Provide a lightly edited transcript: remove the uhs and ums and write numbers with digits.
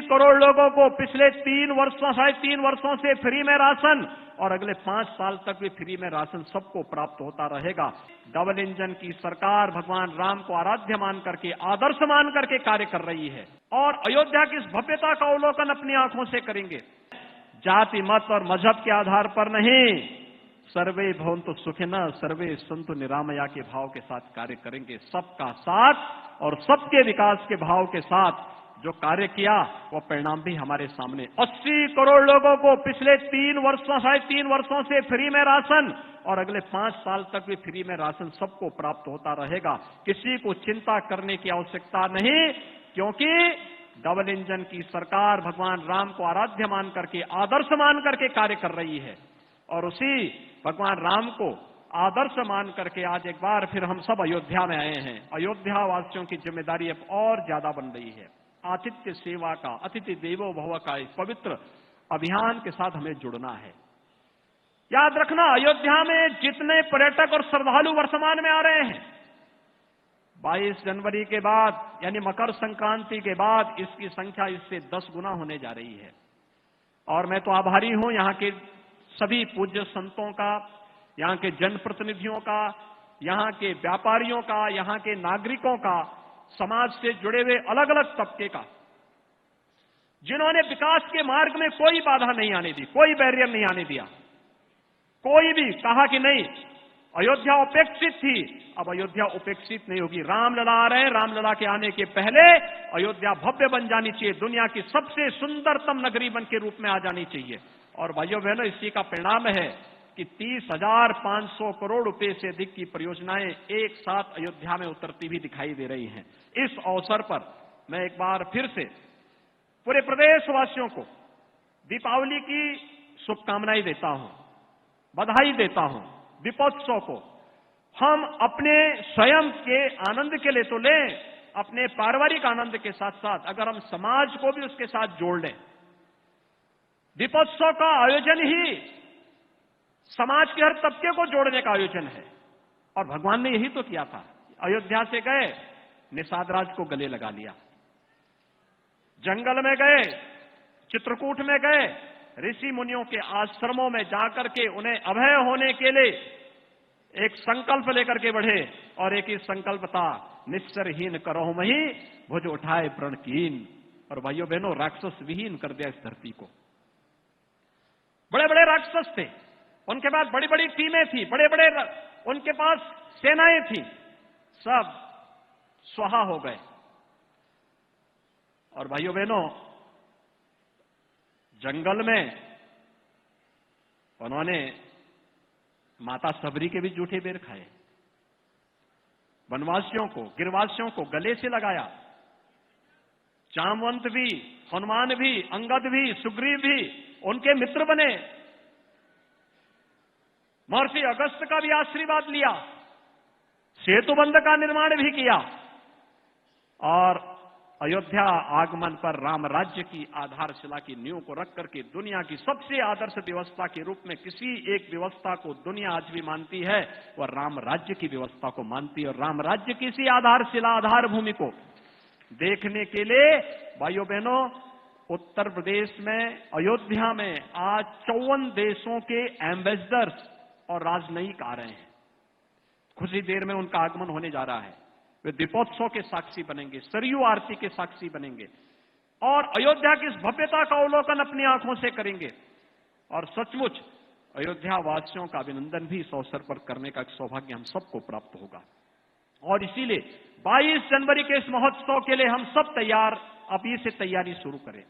करोड़ लोगों को पिछले 3 वर्षों से फ्री में राशन और अगले 5 साल तक भी फ्री में राशन सबको प्राप्त होता रहेगा। डबल इंजन की सरकार भगवान राम को आराध्य मान करके, आदर्श मान करके कार्य कर रही है और अयोध्या की इस भव्यता का अवलोकन अपनी आंखों से करेंगे। जाति, मत और मजहब के आधार पर नहीं, सर्वे भवन्तु सुखिनः सर्वे सन्तु निरामया के भाव के साथ कार्य करेंगे। सबका साथ और सबके विकास के भाव के साथ जो कार्य किया वो परिणाम भी हमारे सामने। 80 करोड़ लोगों को पिछले 3 वर्षों से फ्री में राशन और अगले 5 साल तक भी फ्री में राशन सबको प्राप्त होता रहेगा। किसी को चिंता करने की आवश्यकता नहीं, क्योंकि डबल इंजन की सरकार भगवान राम को आराध्य मान करके, आदर्श मान करके कार्य कर रही है और उसी भगवान राम को आदर्श मान करके आज एक बार फिर हम सब अयोध्या में आए हैं। अयोध्या वासियों की जिम्मेदारी अब और ज्यादा बन रही है। आतिथ्य सेवा का, अतिथि देवो भव का इस पवित्र अभियान के साथ हमें जुड़ना है। याद रखना, अयोध्या में जितने पर्यटक और श्रद्धालु वर्तमान में आ रहे हैं, 22 जनवरी के बाद यानी मकर संक्रांति के बाद इसकी संख्या इससे 10 गुना होने जा रही है। और मैं तो आभारी हूं यहां के सभी पूज्य संतों का, यहां के जनप्रतिनिधियों का, यहां के व्यापारियों का, यहां के नागरिकों का, समाज से जुड़े हुए अलग अलग तबके का, जिन्होंने विकास के मार्ग में कोई बाधा नहीं आने दी, कोई बैरियर नहीं आने दिया। कोई भी कहा कि नहीं अयोध्या उपेक्षित थी, अब अयोध्या उपेक्षित नहीं होगी। रामलला आ रहे हैं, रामलला के आने के पहले अयोध्या भव्य बन जानी चाहिए, दुनिया की सबसे सुंदरतम नगरी बन के रूप में आ जानी चाहिए। और भाइयों बहनों, इसी का परिणाम है कि 30,500 करोड़ रुपए से अधिक की परियोजनाएं एक साथ अयोध्या में उतरती भी दिखाई दे रही हैं। इस अवसर पर मैं एक बार फिर से पूरे प्रदेशवासियों को दीपावली की शुभकामनाएं देता हूं, बधाई देता हूं। दीपोत्सव को हम अपने स्वयं के आनंद के लिए तो लें, अपने पारिवारिक आनंद के साथ साथ अगर हम समाज को भी उसके साथ जोड़ लें, दीपोत्सव का आयोजन ही समाज के हर तबके को जोड़ने का आयोजन है। और भगवान ने यही तो किया था। अयोध्या से गए, निषाद राज को गले लगा लिया, जंगल में गए, चित्रकूट में गए, ऋषि मुनियों के आश्रमों में जाकर के उन्हें अभय होने के लिए एक संकल्प लेकर के बढ़े और एक ही संकल्प था, निस्सरहीन करहु मही भुज उठाए प्रण कीन। और भाइयों बहनों, राक्षस विहीन कर दिया इस धरती को। बड़े बड़े राक्षस थे, उनके पास बड़ी बड़ी टीमें थी, बड़े बड़े उनके पास सेनाएं थी, सब स्वाहा हो गए। और भाइयों बहनों, जंगल में उन्होंने माता सबरी के भी जूठे बेर खाए, वनवासियों को, गिरवासियों को गले से लगाया। जामवंत भी, हनुमान भी, अंगद भी, सुग्रीव भी उनके मित्र बने। महर्षि अगस्त्य का भी आशीर्वाद लिया, सेतुबंध का निर्माण भी किया और अयोध्या आगमन पर राम राज्य की आधारशिला की नींव को रख करके दुनिया की सबसे आदर्श व्यवस्था के रूप में किसी एक व्यवस्था को दुनिया आज भी मानती है, वह राम राज्य की व्यवस्था को मानती है। और राम राज्य की इसी आधारशिला, आधार भूमि को देखने के लिए भाइयों बहनों, उत्तर प्रदेश में अयोध्या में आज 54 देशों के एम्बेसडर्स और राजनयिक आ रहे हैं। कुछ ही देर में उनका आगमन होने जा रहा है। वे दीपोत्सव के साक्षी बनेंगे, सरयू आरती के साक्षी बनेंगे और अयोध्या की इस भव्यता का अवलोकन अपनी आंखों से करेंगे। और सचमुच अयोध्या वासियों का अभिनंदन भी इस अवसर पर करने का एक सौभाग्य हम सबको प्राप्त होगा। और इसीलिए 22 जनवरी के इस महोत्सव के लिए हम सब तैयार, अभी से तैयारी शुरू करें।